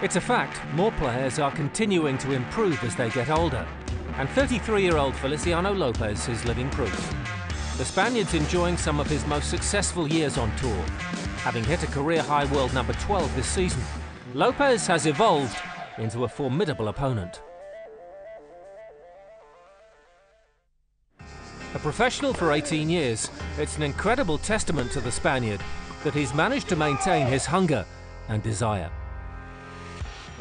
It's a fact, more players are continuing to improve as they get older, and 33-year-old Feliciano Lopez is living proof. The Spaniard's enjoying some of his most successful years on tour. Having hit a career-high world number 12 this season, Lopez has evolved into a formidable opponent. A professional for 18 years, it's an incredible testament to the Spaniard that he's managed to maintain his hunger and desire.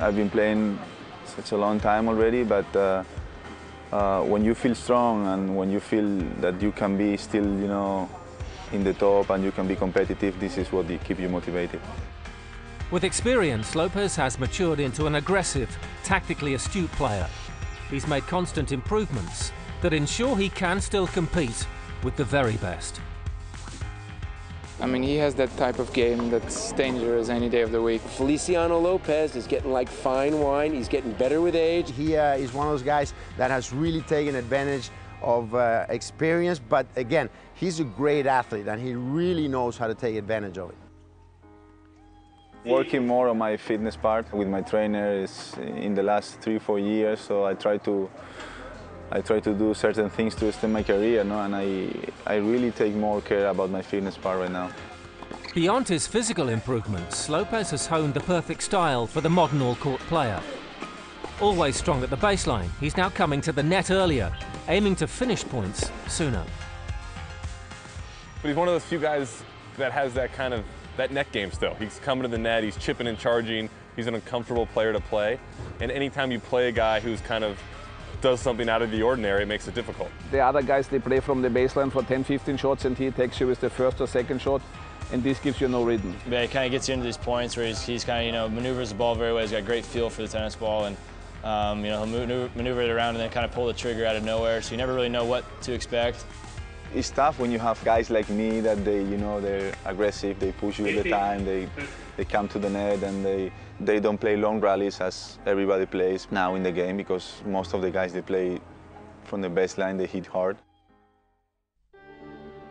I've been playing such a long time already, but when you feel strong and when you feel that you can be still, in the top and you can be competitive, this is what keeps you motivated. With experience, Lopez has matured into an aggressive, tactically astute player. He's made constant improvements that ensure he can still compete with the very best. I mean, he has that type of game that's dangerous any day of the week. Feliciano Lopez is getting like fine wine. He's getting better with age. He is one of those guys that has really taken advantage of experience, but again, he's a great athlete and he really knows how to take advantage of it. Working more on my fitness part with my trainer is in the last 3-4 years, so I try to do certain things to extend my career, and I really take more care about my fitness part right now. Beyond his physical improvements, Lopez has honed the perfect style for the modern all-court player. Always strong at the baseline, he's now coming to the net earlier, aiming to finish points sooner. But he's one of those few guys that has that net game still. He's coming to the net, he's chipping and charging, he's an uncomfortable player to play, and anytime you play a guy who's does something out of the ordinary, it makes it difficult. The other guys, they play from the baseline for 10-15 shots and he takes you with the first or second shot, and this gives you no rhythm. Yeah, he kind of gets you into these points where he's kind of, maneuvers the ball very well. He's got a great feel for the tennis ball, and he'll maneuver it around and then kind of pull the trigger out of nowhere, so you never really know what to expect. It's tough when you have guys like me that they're aggressive, they push you all the time, they come to the net and they don't play long rallies as everybody plays now in the game, because most of the guys, they play from the baseline, they hit hard.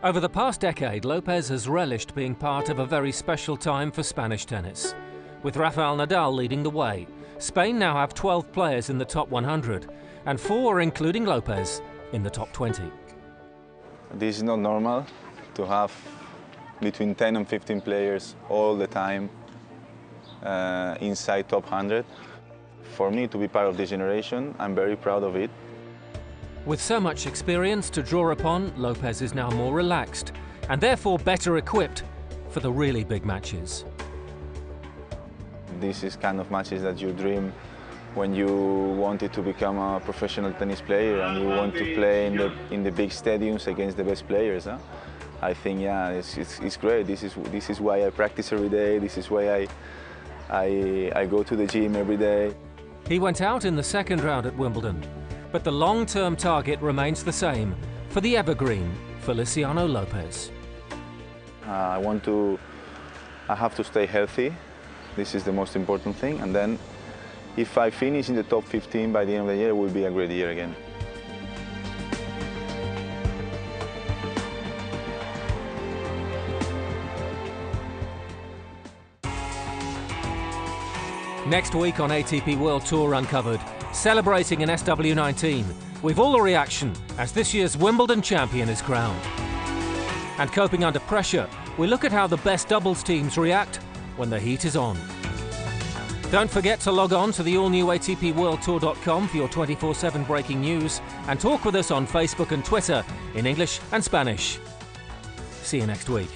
Over the past decade, Lopez has relished being part of a very special time for Spanish tennis. With Rafael Nadal leading the way, Spain now have 12 players in the top 100 and 4, including Lopez, in the top 20. This is not normal to have between 10 and 15 players all the time inside top 100. For me to be part of this generation, I'm very proud of it. With so much experience to draw upon, Lopez is now more relaxed and therefore better equipped for the really big matches. This is kind of matches that you dream when you wanted to become a professional tennis player and you want to play in the big stadiums against the best players. Huh? I think, yeah, it's great. This is why I practice every day. This is why I go to the gym every day. He went out in the second round at Wimbledon, but the long-term target remains the same for the evergreen Feliciano Lopez. I have to stay healthy. This is the most important thing, and then if I finish in the top 15 by the end of the year, it will be a great year again. Next week on ATP World Tour Uncovered, celebrating an SW19 with all the reaction as this year's Wimbledon champion is crowned. And coping under pressure, we look at how the best doubles teams react when the heat is on. Don't forget to log on to the all-new ATPWorldTour.com for your 24/7 breaking news and talk with us on Facebook and Twitter in English and Spanish. See you next week.